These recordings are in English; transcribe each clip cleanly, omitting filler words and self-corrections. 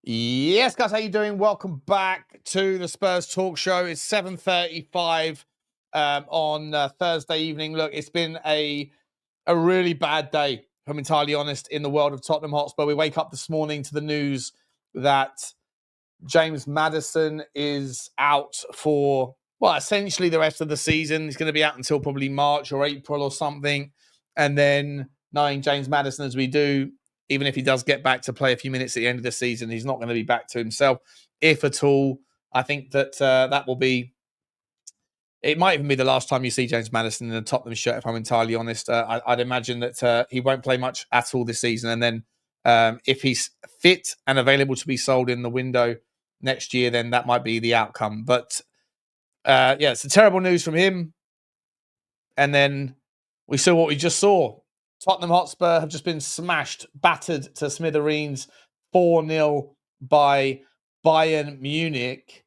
Yes, guys, how you doing? Welcome back to the Spurs Talk Show. It's 7:35 on Thursday evening. Look, it's been a really bad day, if I'm entirely honest, in the world of Tottenham Hotspur. We wake up this morning to the news that James Maddison is out for, well, essentially the rest of the season. He's going to be out until probably March or April or something. And then, knowing James Maddison as we do, even if he does get back to play a few minutes at the end of the season, he's not going to be back to himself, if at all. I think that that will be, it might even be the last time you see James Maddison in a Tottenham shirt, if I'm entirely honest. I'd imagine that he won't play much at all this season. And then if he's fit and available to be sold in the window next year, then that might be the outcome. But yeah, it's a terrible news from him. And then we saw what we just saw. Tottenham Hotspur have just been smashed, battered to smithereens, 4-0 by Bayern Munich.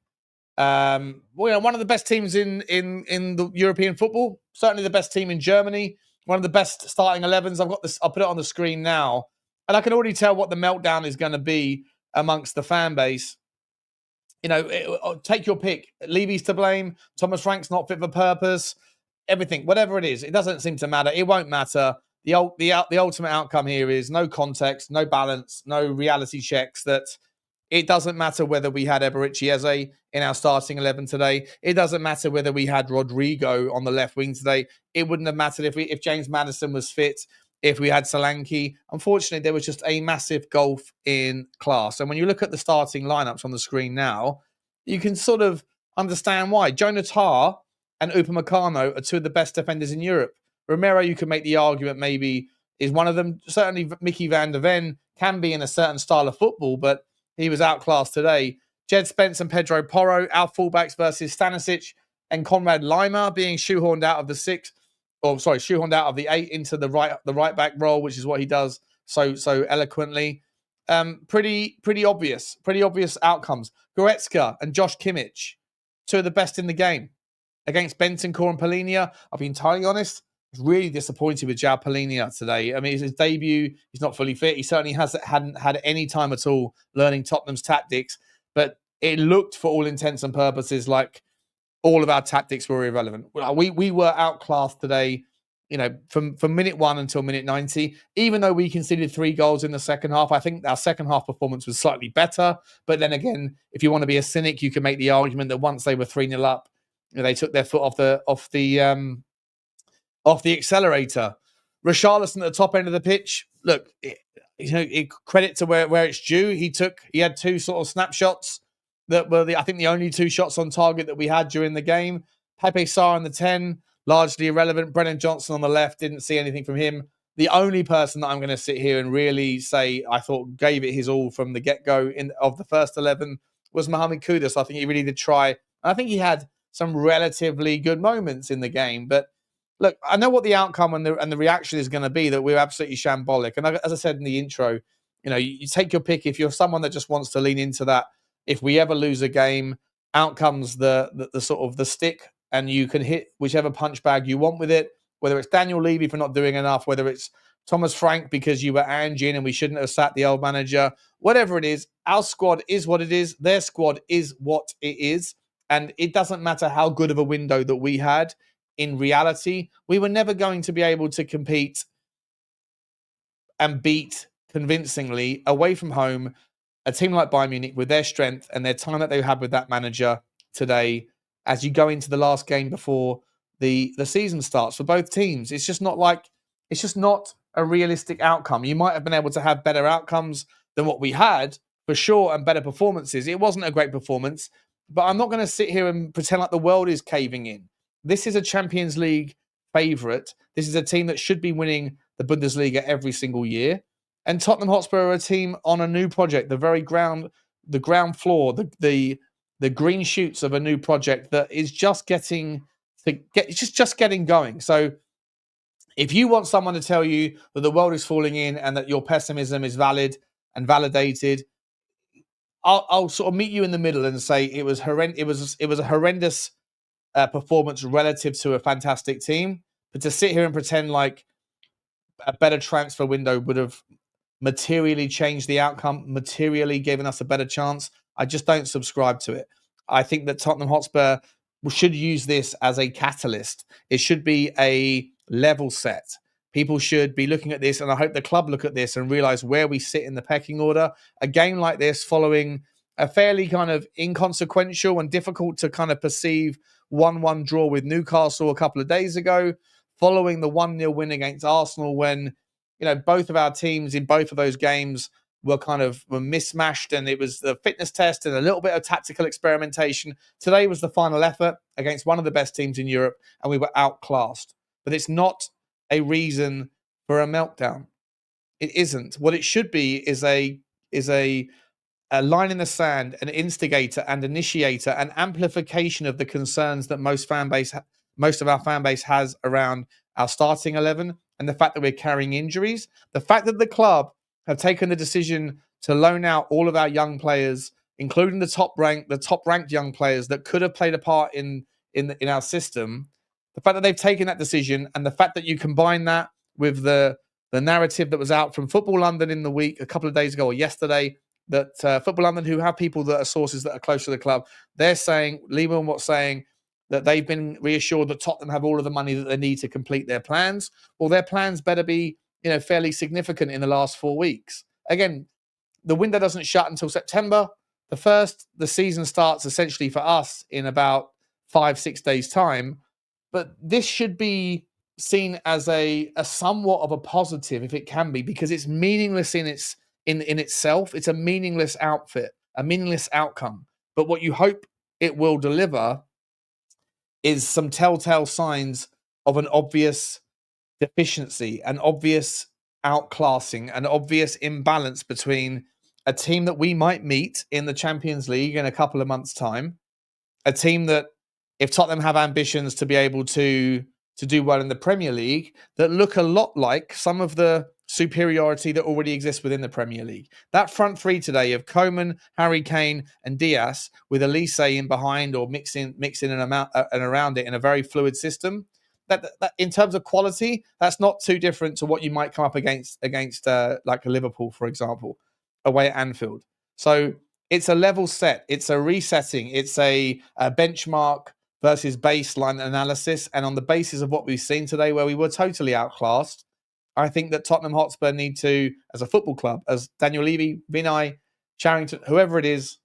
One of the best teams in the European football. Certainly the best team in Germany. One of the best starting 11s. I've got this. I'll put it on the screen now, and I can already tell what the meltdown is going to be amongst the fan base. Take your pick. Levy's to blame. Thomas Frank's not fit for purpose. Everything, whatever it is, it doesn't seem to matter. It won't matter. The ultimate outcome here is no context, no balance, no reality checks. That it doesn't matter whether we had Eberici Eze in our starting 11 today. It doesn't matter whether we had Rodrigo on the left wing today. It wouldn't have mattered if James Maddison was fit, if we had Solanke. Unfortunately, there was just a massive gulf in class. And when you look at the starting lineups on the screen now, you can sort of understand why. Jonah Tah and Upamecano are two of the best defenders in Europe. Romero, you could make the argument maybe is one of them. Certainly, Micky van der Ven can be in a certain style of football, but he was outclassed today. Jed Spence and Pedro Porro, our fullbacks versus Stanisic and Conrad Lima being shoehorned out of the 8 into the right back role, which is what he does so eloquently. Pretty obvious outcomes. Goretzka and Josh Kimmich, two of the best in the game. Against Bentancur and Polinia, I'll be entirely honest, I was really disappointed with João Polinia today. I mean, it's his debut. He's not fully fit. He certainly hadn't had any time at all learning Tottenham's tactics. But it looked, for all intents and purposes, like all of our tactics were irrelevant. We were outclassed today, from minute 1 until minute 90. Even though we conceded 3 goals in the second half, I think our second half performance was slightly better. But then again, if you want to be a cynic, you can make the argument that once they were 3-0 up, they took their foot off the accelerator. Richalison at the top end of the pitch. Look, credit to where it's due. He had 2 sort of snapshots that were I think the only 2 shots on target that we had during the game. Pape Sarr in the 10, largely irrelevant. Brennan Johnson on the left, didn't see anything from him. The only person that I'm going to sit here and really say I thought gave it his all from the get-go of the first 11 was Mohamed Kudus. I think he really did try. I think he had some relatively good moments in the game. But look, I know what the outcome and the reaction is going to be, that we're absolutely shambolic. And as I said in the intro, you take your pick. If you're someone that just wants to lean into that, if we ever lose a game, out comes the sort of the stick, and you can hit whichever punch bag you want with it, whether it's Daniel Levy for not doing enough, whether it's Thomas Frank because you were Angie and we shouldn't have sat the old manager, whatever it is. Our squad is what it is. Their squad is what it is. And it doesn't matter how good of a window that we had. In reality, we were never going to be able to compete and beat convincingly away from home a team like Bayern Munich with their strength and their time that they had with that manager today as you go into the last game before the season starts for both teams. It's just not a realistic outcome. You might have been able to have better outcomes than what we had, for sure, and better performances. It wasn't a great performance, but I'm not going to sit here and pretend like the world is caving in. This is a Champions League favourite. This is a team that should be winning the Bundesliga every single year. And Tottenham Hotspur are a team on a new project, the ground floor, the green shoots of a new project that is just getting going. So if you want someone to tell you that the world is falling in and that your pessimism is valid and validated, I'll sort of meet you in the middle and say it was horrendous. It was a horrendous performance relative to a fantastic team. But to sit here and pretend like a better transfer window would have materially changed the outcome, materially given us a better chance. I just don't subscribe to it. I think that Tottenham Hotspur should use this as a catalyst. It should be a level set. People should be looking at this, and I hope the club look at this and realize where we sit in the pecking order. A game like this, following a fairly kind of inconsequential and difficult to kind of perceive 1-1 draw with Newcastle a couple of days ago, following the 1-0 win against Arsenal when, both of our teams in both of those games were mismatched, and it was the fitness test and a little bit of tactical experimentation. Today was the final effort against one of the best teams in Europe, and we were outclassed. But it's not a reason for a meltdown. It isn't. What it should be is a line in the sand, an instigator and initiator, an amplification of the concerns that most of our fan base has around our starting 11 and the fact that we're carrying injuries. The fact that the club have taken the decision to loan out all of our young players, including the top-ranked young players that could have played a part in our system. The fact that they've taken that decision, and the fact that you combine that with the narrative that was out from Football London in the week a couple of days ago or yesterday, that Football London, who have people that are sources that are close to the club, they're saying, Lee Wilmot's saying that they've been reassured that Tottenham have all of the money that they need to complete their plans. Well, their plans better be, fairly significant in the last 4 weeks. Again, the window doesn't shut until September the 1st. The season starts essentially for us in about 5-6 days' time. But this should be seen as a somewhat of a positive, if it can be, because it's meaningless in itself. It's a meaningless outfit, a meaningless outcome. But what you hope it will deliver is some telltale signs of an obvious deficiency, an obvious outclassing, an obvious imbalance between a team that we might meet in the Champions League in a couple of months' time, a team that, if Tottenham have ambitions to be able to do well in the Premier League, that look a lot like some of the superiority that already exists within the Premier League. That front three today of Coman, Harry Kane, and Diaz, with Elise in behind or mixing and around it in a very fluid system. That in terms of quality, that's not too different to what you might come up against like a Liverpool, for example, away at Anfield. So it's a level set, it's a resetting, it's a benchmark versus baseline analysis. And on the basis of what we've seen today, where we were totally outclassed, I think that Tottenham Hotspur need to, as a football club, as Daniel Levy, Vinay, Charrington, whoever it is,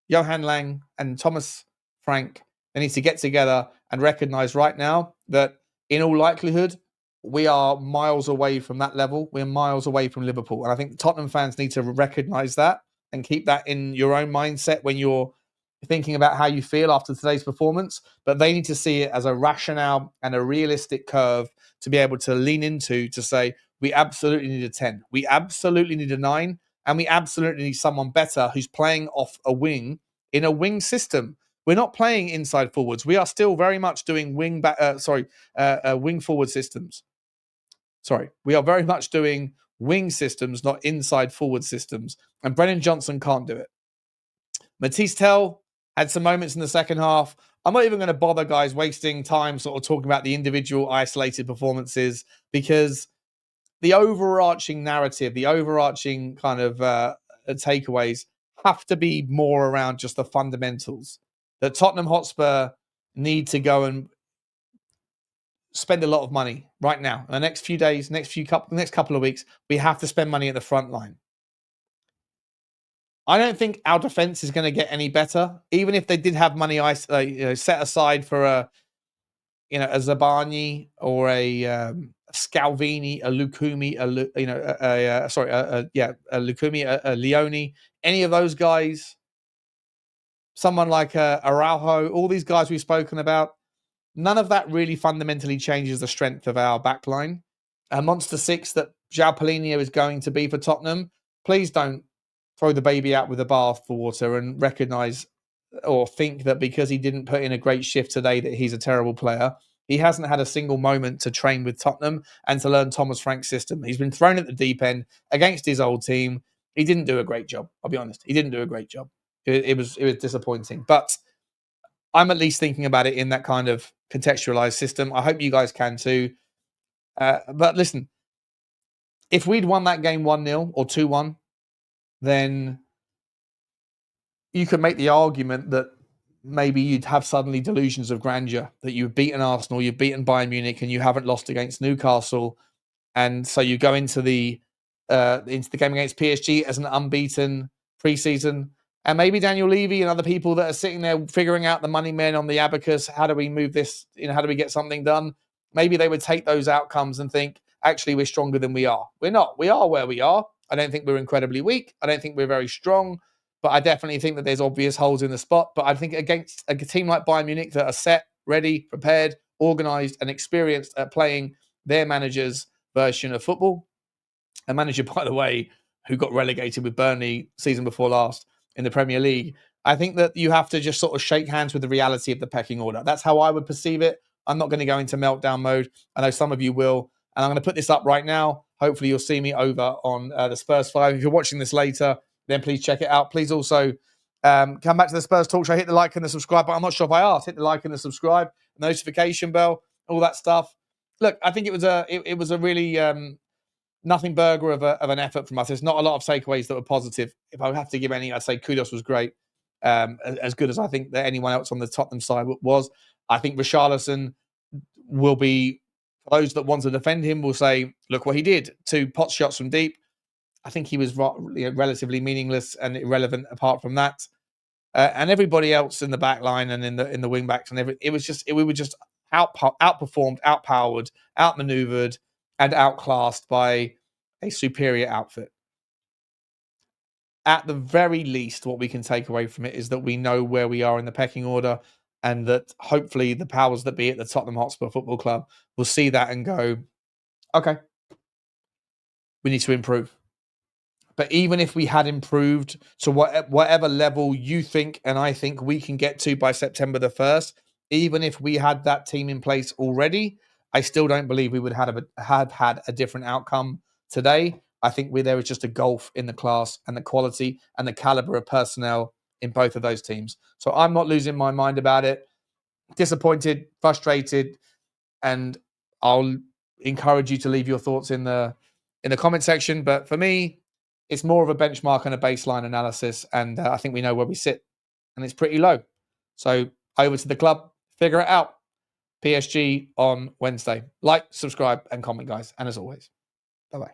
Johan Lang and Thomas Frank, they need to get together and recognise right now that, in all likelihood, we are miles away from that level. We're miles away from Liverpool. And I think Tottenham fans need to recognise that and keep that in your own mindset when you're thinking about how you feel after today's performance. But they need to see it as a rationale and a realistic curve to be able to lean into, to say, we absolutely need a 10. We absolutely need a 9. And we absolutely need someone better who's playing off a wing in a wing system. We're not playing inside forwards. We are still very much doing wing forward systems. Sorry, we are very much doing wing systems, not inside forward systems. And Brennan Johnson can't do it. Mathys Tel had some moments in the second half. I'm not even going to bother, guys, wasting time sort of talking about the individual isolated performances, because the overarching narrative, the overarching kind of takeaways have to be more around just the fundamentals. That Tottenham Hotspur need to go and spend a lot of money right now. In the next few days, next couple of weeks, we have to spend money at the front line. I don't think our defense is going to get any better, even if they did have money set aside for a Zabani or a Scalvini, a Lukumi, a Lukumi, a Leone, any of those guys, someone like Araujo, all these guys we've spoken about. None of that really fundamentally changes the strength of our backline. A monster six that João Palhinha is going to be for Tottenham. Please don't throw the baby out with the bathwater and recognise or think that because he didn't put in a great shift today that he's a terrible player. He hasn't had a single moment to train with Tottenham and to learn Thomas Frank's system. He's been thrown at the deep end against his old team. He didn't do a great job. I'll be honest. He didn't do a great job. It was disappointing. But I'm at least thinking about it in that kind of contextualized system. I hope you guys can too. But listen, if we'd won that game 1-0 or 2-1, then you could make the argument that maybe you'd have suddenly delusions of grandeur, that you've beaten Arsenal, you've beaten Bayern Munich, and you haven't lost against Newcastle. And so you go into the game against PSG as an unbeaten preseason. And maybe Daniel Levy and other people that are sitting there figuring out the money men on the abacus, how do we move this? How do we get something done? Maybe they would take those outcomes and think, actually, we're stronger than we are. We're not. We are where we are. I don't think we're incredibly weak. I don't think we're very strong. But I definitely think that there's obvious holes in the spot. But I think against a team like Bayern Munich that are set, ready, prepared, organised, and experienced at playing their manager's version of football, a manager, by the way, who got relegated with Burnley season before last in the Premier League, I think that you have to just sort of shake hands with the reality of the pecking order. That's how I would perceive it. I'm not going to go into meltdown mode. I know some of you will. And I'm going to put this up right now. Hopefully you'll see me over on the Spurs 5. If you're watching this later, then please check it out. Please also come back to the Spurs Talk Show. Hit the like and the subscribe button. I'm not sure if I asked. Hit the like and the subscribe, notification bell, all that stuff. Look, I think it was a really nothing burger of an effort from us. There's not a lot of takeaways that were positive. If I would have to give any, I'd say kudos was great. As good as I think that anyone else on the Tottenham side was. I think Richalison will be, for those that want to defend him, will say, look what he did. 2 pot shots from deep. I think he was relatively meaningless and irrelevant apart from that. And everybody else in the back line and in the wing backs and everything, we were just outperformed, outpowered, outmaneuvered, and outclassed by a superior outfit. At the very least, what we can take away from it is that we know where we are in the pecking order, and that hopefully the powers that be at the Tottenham Hotspur Football Club will see that and go, okay, we need to improve. But even if we had improved to whatever level you think and I think we can get to by September the 1st, even if we had that team in place already, I still don't believe we would have had a different outcome today. I think there was just a gulf in the class and the quality and the caliber of personnel in both of those teams. So I'm not losing my mind about it. Disappointed, frustrated, and I'll encourage you to leave your thoughts in the comment section. But for me, it's more of a benchmark and a baseline analysis, and I think we know where we sit, and it's pretty low. So over to the club, figure it out. PSG on Wednesday. Like, subscribe, and comment, guys. And as always, bye-bye.